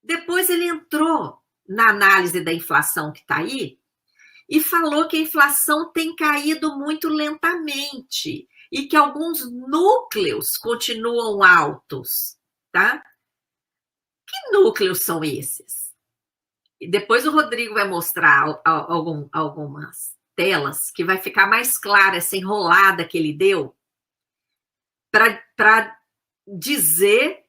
Depois ele entrou na análise da inflação que está aí e falou que a inflação tem caído muito lentamente e que alguns núcleos continuam altos, tá? Que núcleos são esses? E depois o Rodrigo vai mostrar algumas telas que vai ficar mais clara essa enrolada que ele deu para dizer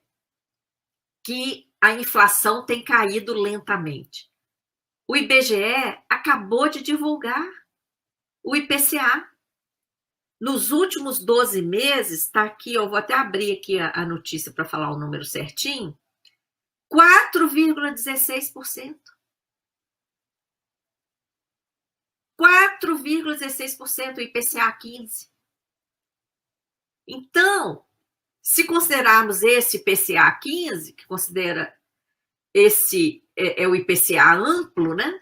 que a inflação tem caído lentamente. O IBGE acabou de divulgar o IPCA. Nos últimos 12 meses, está aqui, eu vou até abrir aqui a notícia para falar o número certinho, 4,16%. 4,16% o IPCA 15. Então, se considerarmos esse IPCA 15, que considera esse é o IPCA amplo, né?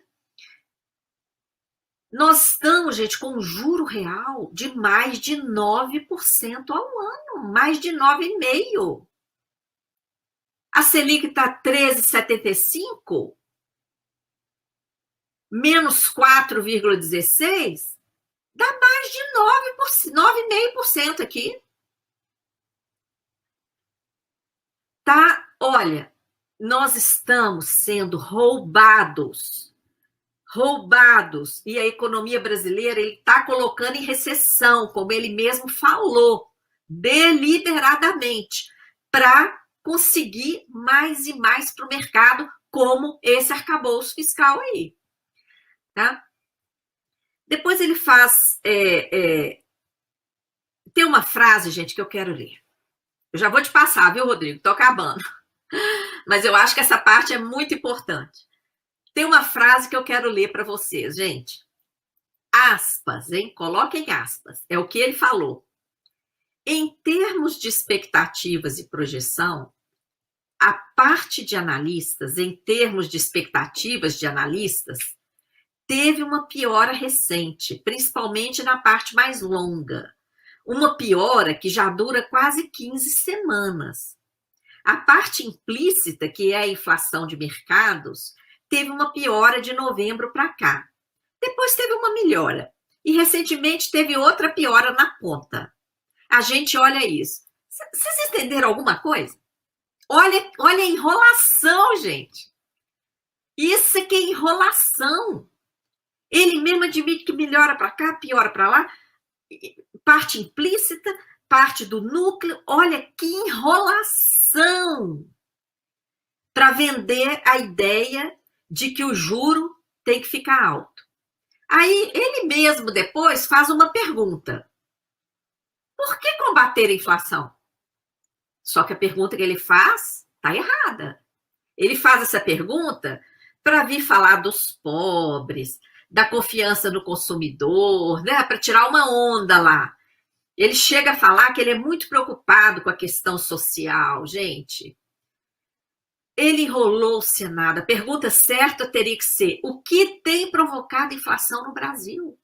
Nós estamos, gente, com um juro real de mais de 9% ao ano, mais de 9,5%. A Selic está 13,75%, menos 4,16%, dá mais de 9,5% aqui. Tá? Olha, nós estamos sendo roubados, e a economia brasileira ele está colocando em recessão, como ele mesmo falou, deliberadamente, para conseguir mais e mais para o mercado, como esse arcabouço fiscal aí. Tá? Depois ele faz... Tem uma frase, gente, que eu quero ler. Eu já vou te passar, viu, Rodrigo? Estou acabando. Mas eu acho que essa parte é muito importante. Tem uma frase que eu quero ler para vocês, gente. Aspas, hein? Coloquem aspas. É o que ele falou. Em termos de expectativas e projeção, a parte de analistas, em termos de expectativas de analistas, teve uma piora recente, principalmente na parte mais longa. Uma piora que já dura quase 15 semanas. A parte implícita, que é a inflação de mercados, teve uma piora de novembro para cá. Depois teve uma melhora. E recentemente teve outra piora na ponta. A gente olha isso. Vocês entenderam alguma coisa? Olha a enrolação, gente. Isso aqui é enrolação. Ele mesmo admite que melhora para cá, piora para lá. Parte implícita, parte do núcleo. Olha que enrolação para vender a ideia de que o juro tem que ficar alto. Aí ele mesmo depois faz uma pergunta. Por que combater a inflação? Só que a pergunta que ele faz está errada. Ele faz essa pergunta para vir falar dos pobres, da confiança no consumidor, né? Para tirar uma onda lá. Ele chega a falar que ele é muito preocupado com a questão social, gente. Ele enrolou o Senado. A pergunta certa teria que ser: o que tem provocado inflação no Brasil?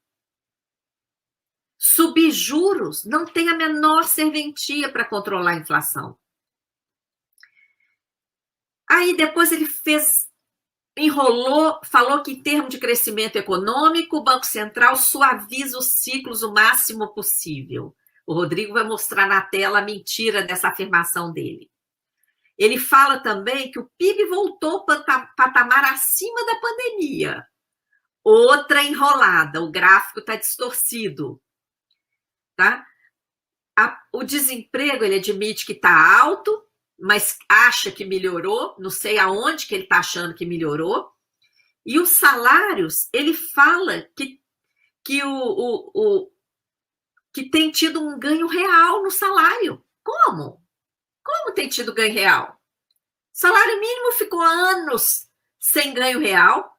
Subir juros não tem a menor serventia para controlar a inflação. Aí depois ele enrolou, falou que em termos de crescimento econômico, o Banco Central suaviza os ciclos o máximo possível. O Rodrigo vai mostrar na tela a mentira dessa afirmação dele. Ele fala também que o PIB voltou para patamar acima da pandemia. Outra enrolada, o gráfico está distorcido. Tá? O desemprego, ele admite que está alto, mas acha que melhorou, não sei aonde que ele está achando que melhorou. E os salários, ele fala que tem tido um ganho real no salário. Como? Como tem tido ganho real? Salário mínimo ficou anos sem ganho real.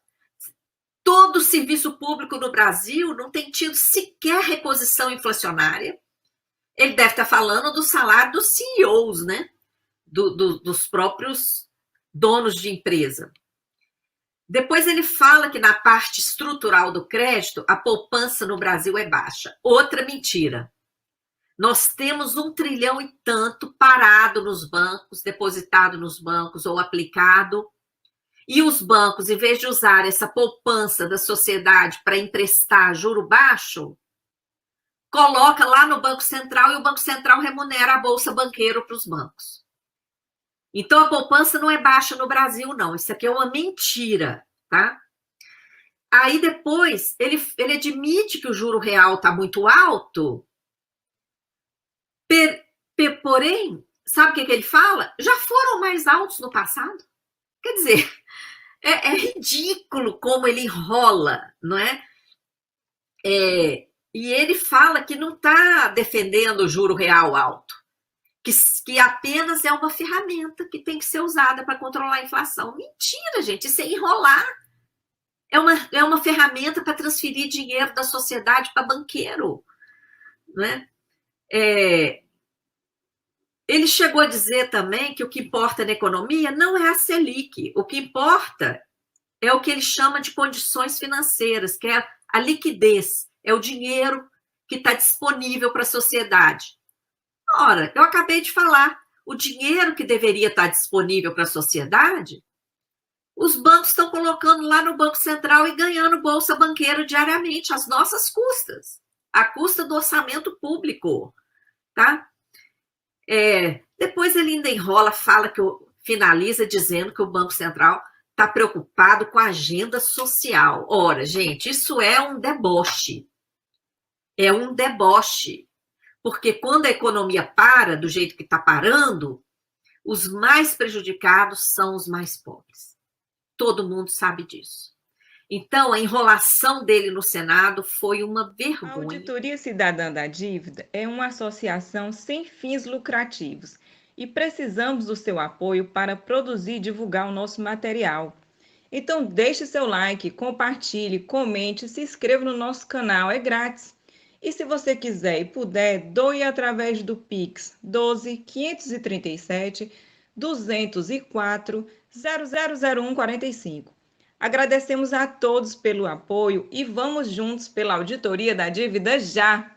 Todo o serviço público no Brasil não tem tido sequer reposição inflacionária. Ele deve estar falando do salário dos CEOs, né? Dos próprios donos de empresa. Depois ele fala que na parte estrutural do crédito, a poupança no Brasil é baixa. Outra mentira. Nós temos 1 trilhão e tanto parado nos bancos, depositado nos bancos ou aplicado E os bancos, em vez de usar essa poupança da sociedade para emprestar juro baixo, coloca lá no Banco Central e o Banco Central remunera a bolsa banqueiro para os bancos. Então a poupança não é baixa no Brasil, não. Isso aqui é uma mentira, tá? Aí depois ele admite que o juro real está muito alto, porém, sabe o que ele fala? Já foram mais altos no passado. Quer dizer, é ridículo como ele enrola, não é? E ele fala que não está defendendo o juro real alto, que apenas é uma ferramenta que tem que ser usada para controlar a inflação. Mentira, gente, isso é enrolar. É uma ferramenta para transferir dinheiro da sociedade para banqueiro. Né? Ele chegou a dizer também que o que importa na economia não é a Selic, o que importa é o que ele chama de condições financeiras, que é a liquidez, é o dinheiro que está disponível para a sociedade. Ora, eu acabei de falar, o dinheiro que deveria estar disponível para a sociedade, os bancos estão colocando lá no Banco Central e ganhando bolsa banqueira diariamente, às nossas custas, à custa do orçamento público, tá? Depois ele ainda enrola, finaliza dizendo que o Banco Central está preocupado com a agenda social. Ora, gente, isso é um deboche. É um deboche. Porque quando a economia para do jeito que está parando, os mais prejudicados são os mais pobres. Todo mundo sabe disso. Então, a enrolação dele no Senado foi uma vergonha. A Auditoria Cidadã da Dívida é uma associação sem fins lucrativos e precisamos do seu apoio para produzir e divulgar o nosso material. Então, deixe seu like, compartilhe, comente, se inscreva no nosso canal, é grátis. E se você quiser e puder, doe através do Pix 12 537 204 000145. Agradecemos a todos pelo apoio e vamos juntos pela auditoria da dívida já!